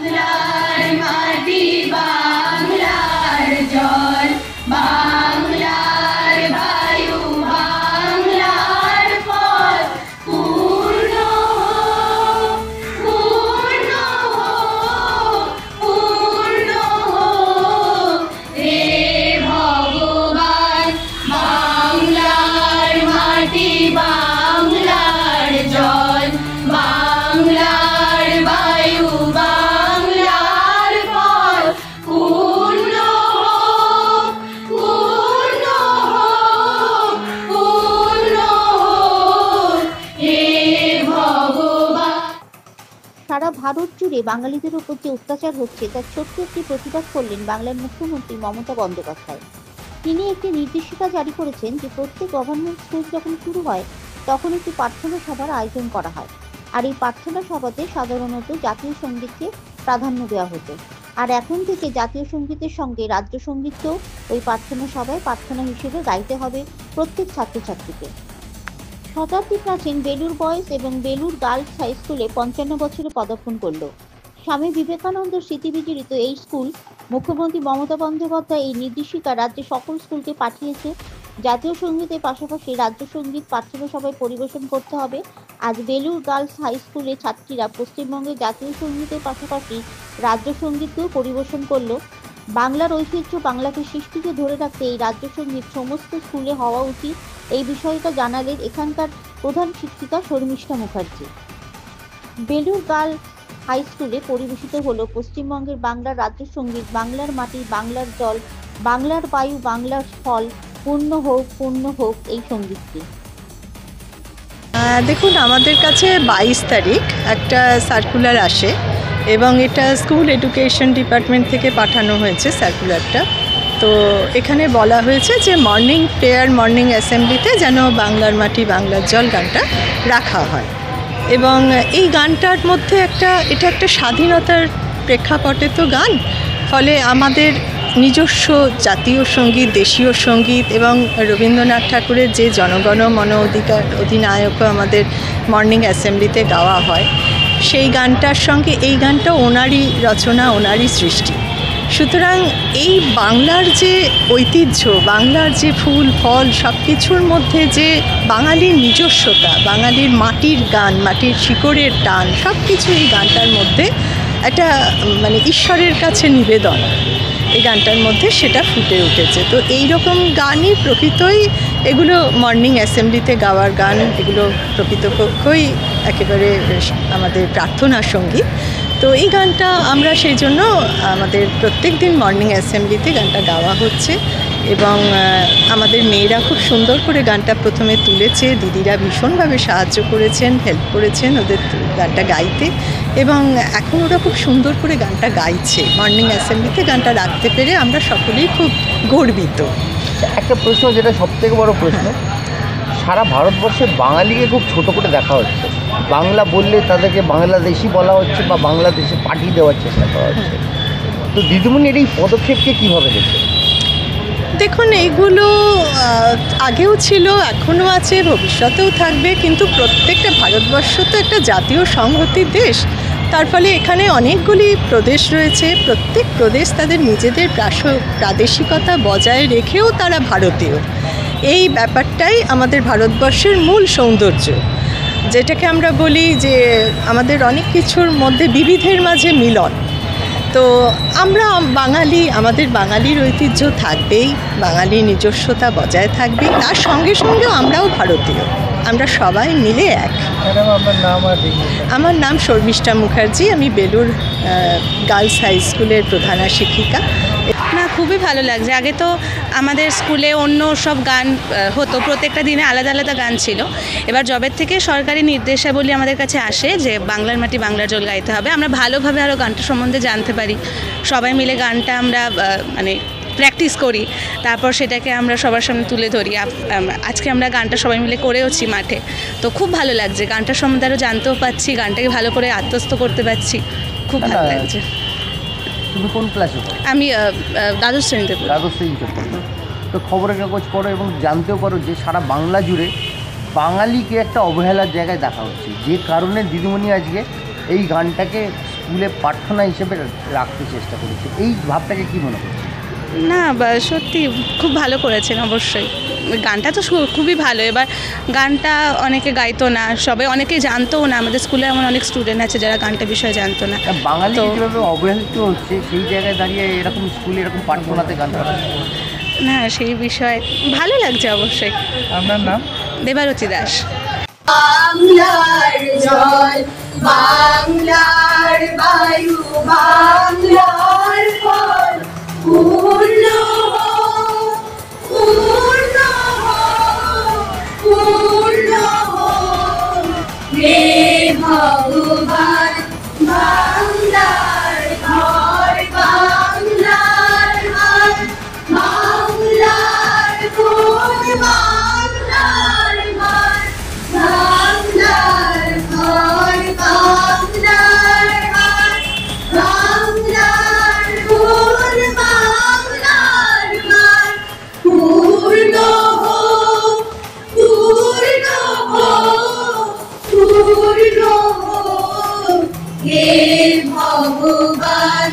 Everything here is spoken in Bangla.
বাংলার মাটি বাংলার জল বাংলার বায়ু বাংলার ফল পূর্ণ হোক পূর্ণ হোক পূর্ণ হোক হে ভগবান বাংলার মাটি বাংলার জল বাংলার বায়ু বাংলার ফল পূর্ণ হোক পূর্ণ হোক পূর্ণ হোক হে ভগবান। সারা ভারত জুড়ে বাঙালিদের উপর যে অত্যাচার হচ্ছে তার ছোট্ট একটি প্রতিবাদ করলেন বাংলার মুখ্যমন্ত্রী মমতা বন্দ্যোপাধ্যায়। তিনি একটি নির্দেশিকা জারি করেছেন যে প্রত্যেক গভর্নমেন্ট স্কুল যখন শুরু হয় তখন একটি প্রার্থনা সভার আয়োজন করা হয়, আর এই প্রার্থনা সভাতে সাধারণত জাতীয় সঙ্গীতকে প্রাধান্য দেওয়া হতো। আর এখন থেকে জাতীয় সঙ্গীতের সঙ্গে রাজ্য সঙ্গীতকেও ওই প্রার্থনা সভায় প্রার্থনা হিসেবে গাইতে হবে প্রত্যেক ছাত্রছাত্রীকে। শতাব্দী প্রাচীন বেলুর বয়েজ এবং বেলুর গার্লস হাই স্কুলে 55 বছরে পদার্পণ করল। স্বামী বিবেকানন্দ স্মৃতিবিজড়িত এই স্কুল মুখ্যমন্ত্রী মমতা বন্দ্যোপাধ্যায় এই নির্দেশিকা রাজ্যের সকল স্কুলকে পাঠিয়েছে। জাতীয় সঙ্গীতের পাশাপাশি রাজ্য সঙ্গীত প্রার্থনা সভায় পরিবেশন করতে হবে। আজ বেলুর গার্লস হাই স্কুলের ছাত্রীরা পশ্চিমবঙ্গের জাতীয় সঙ্গীতের পাশাপাশি রাজ্য সঙ্গীতকেও পরিবেশন করল। বাংলার ঐতিহ্য বাংলাকে সৃষ্টিকে ধরে রাখতে এই রাজ্য সঙ্গীত সমস্ত স্কুলে হওয়া উচিত, এই বিষয়টা জানালেন এখানকার প্রধান শিক্ষিকা শর্মিষ্ঠা মুখার্জি। বেলুর গার্লস হাই স্কুলে পরিবেশিত হলো পশ্চিমবঙ্গের বাংলার রাজ্য সঙ্গীত বাংলার মাটি বাংলার জল বাংলার বায়ু বাংলার ফল পূর্ণ হোক এই সঙ্গীতটি। দেখুন, আমাদের কাছে 22 তারিখ একটা সার্কুলার আসে এবং এটা স্কুল এডুকেশন ডিপার্টমেন্ট থেকে পাঠানো হয়েছে সার্কুলারটা। তো এখানে বলা হয়েছে যে মর্নিং প্রেয়ার মর্নিং অ্যাসেম্বলিতে যেন বাংলার মাটি বাংলার জল গানটা রাখা হয়। এবং এই গানটার মধ্যে এটা একটা স্বাধীনতার প্রেক্ষাপটে তো গান, ফলে আমাদের নিজস্ব জাতীয় সঙ্গীত দেশীয় সঙ্গীত এবং রবীন্দ্রনাথ ঠাকুরের যে জনগণ মন অধিনায়কও আমাদের মর্নিং অ্যাসেম্বলিতে গাওয়া হয়, সেই গানটার সঙ্গে এই গানটা ওনারই রচনা ওনারই সৃষ্টি। সুতরাং এই বাংলার যে ঐতিহ্য বাংলার যে ফুল ফল সব কিছুর মধ্যে যে বাঙালির নিজস্বতা বাঙালির মাটির গান মাটির শিকড়ের টান সব কিছু এই গানটার মধ্যে একটা ঈশ্বরের কাছে নিবেদন এই গানটার মধ্যে সেটা ফুটে উঠেছে। তো এই রকম গানই প্রকৃতই এগুলো মর্নিং অ্যাসেম্বলিতে গাওয়ার গান, এগুলো প্রকৃতপক্ষই একেবারে আমাদের প্রার্থনা সঙ্গীত। তো এই গানটা আমরা সেই জন্য আমাদের প্রত্যেক দিন মর্নিং অ্যাসেম্বলিতে গানটা গাওয়া হচ্ছে এবং আমাদের মেয়েরা খুব সুন্দর করে গানটা প্রথমে তুলেছে, দিদিরা ভীষণভাবে সাহায্য করেছেন, হেল্প করেছেন ওদের গানটা গাইতে এবং এখন ওরা খুব সুন্দর করে গানটা গাইছে। মর্নিং অ্যাসেম্বলিতে গানটা রাখতে পেরে আমরা সকলেই খুব গর্বিত। একটা প্রশ্ন, যেটা সবথেকে বড় প্রশ্ন, সারা ভারতবর্ষে বাঙালিকে খুব ছোট করে দেখা হচ্ছে, বাংলা বললে তাদেরকে বাংলাদেশি বলা হচ্ছে বা বাংলাদেশে পাঠিয়ে দেওয়ার চেষ্টা করা হচ্ছে। তো দিদিমণির এই পদক্ষেপকে কীভাবে দেখছেন? দেখুন, এইগুলো আগেও ছিল, এখনও আছে, ভবিষ্যতেও থাকবে, কিন্তু প্রত্যেকটা ভারতবর্ষ তো একটা জাতীয় সংহতির দেশ। তার ফলে এখানে অনেকগুলি প্রদেশ রয়েছে, প্রত্যেক প্রদেশ তাদের নিজেদের প্রাদেশিকতা বজায় রেখেও তারা ভারতীয়। এই ব্যাপারটাই আমাদের ভারতবর্ষের মূল সৌন্দর্য, যেটাকে আমরা বলি যে আমাদের অনেক কিছুর মধ্যে বিবিধের মাঝে মিলন। তো আমরা বাঙালি, আমাদের বাঙালির ঐতিহ্য থাকবেই, বাঙালির নিজস্বতা বজায় থাকবে, তার সঙ্গে সঙ্গেও আমরাও ভারতীয়, আমরা সবাই মিলে এক। আমার নাম শর্মিষ্ঠা মুখার্জি, আমি বেলুর গার্লস হাই স্কুলের প্রধান শিক্ষিকা। না, খুবই ভালো লাগছে। আগে তো আমাদের স্কুলে অন্য সব গান হতো, প্রত্যেকটা দিনে আলাদা আলাদা গান ছিল। এবার জবের থেকে সরকারি নির্দেশাবলী আমাদের কাছে আসে যে বাংলার মাটি বাংলার জল গাইতে হবে। আমরা ভালোভাবে আরও গানটা সম্বন্ধে জানতে পারি, সবাই মিলে গানটা আমরা প্র্যাকটিস করি, তারপর সেটাকে আমরা সবার সামনে তুলে ধরি। আজকে আমরা গানটা সবাই মিলে করেওছি মাঠে, তো খুব ভালো লাগছে। গানটার সম্বন্ধে আরও জানতেও পাচ্ছি, গানটাকে ভালো করে আত্মস্থ করতে পারছি, খুব ভালো লাগছে। তুমি কোন ক্লাসে পড়ো? আমি দ্বাদশ শ্রেণীতে পড়ি। দ্বাদশ শ্রেণীতে পড়ো। তো খবরের কাগজ পড়ো এবং জানতেও পারো যে সারা বাংলা জুড়ে বাঙালিকে একটা অবহেলার জায়গায় দেখা হচ্ছে, যে কারণে দিদিমণি আজকে এই গানটাকে স্কুলে প্রার্থনা হিসেবে রাখতে চেষ্টা করেছে, এই ভাবটাকে কি মনে করছে? না সত্যি খুব ভালো করেছেন অবশ্যই। গানটা তো খুবই ভালো। এবার গানটা অনেকে গাইতো না, সবাই অনেকে জানতোও না। আমাদের স্কুলে এমন অনেক স্টুডেন্ট আছে যারা গানটা বিষয়ে জানতো না। বাঙালি তো যেভাবে অবহেলিত হচ্ছে সেই জায়গায় দাঁড়িয়ে এরকম স্কুলে এরকম প্রার্থনাতে গান করা, না সেই বিষয়ে ভালো লাগছে অবশ্যই। আপনার নাম? দেবারতী দাস। বাংলার জল, বাংলার বায়ু, বাংলার ফল, পূর্ণ হোক, পূর্ণ হোক, পূর্ণ হোক, হে ভগবান। বাংলার ঘর, বাংলার হাট, বাংলার ফুল, বাংলার মাঠ, বাংলার ঘর, বাংলার হাট, বাংলার ফুল, বাংলার মাঠ, পূর্ণ হোক, পূর্ণ হোক, পূর্ণ হোক, হে ভগবান।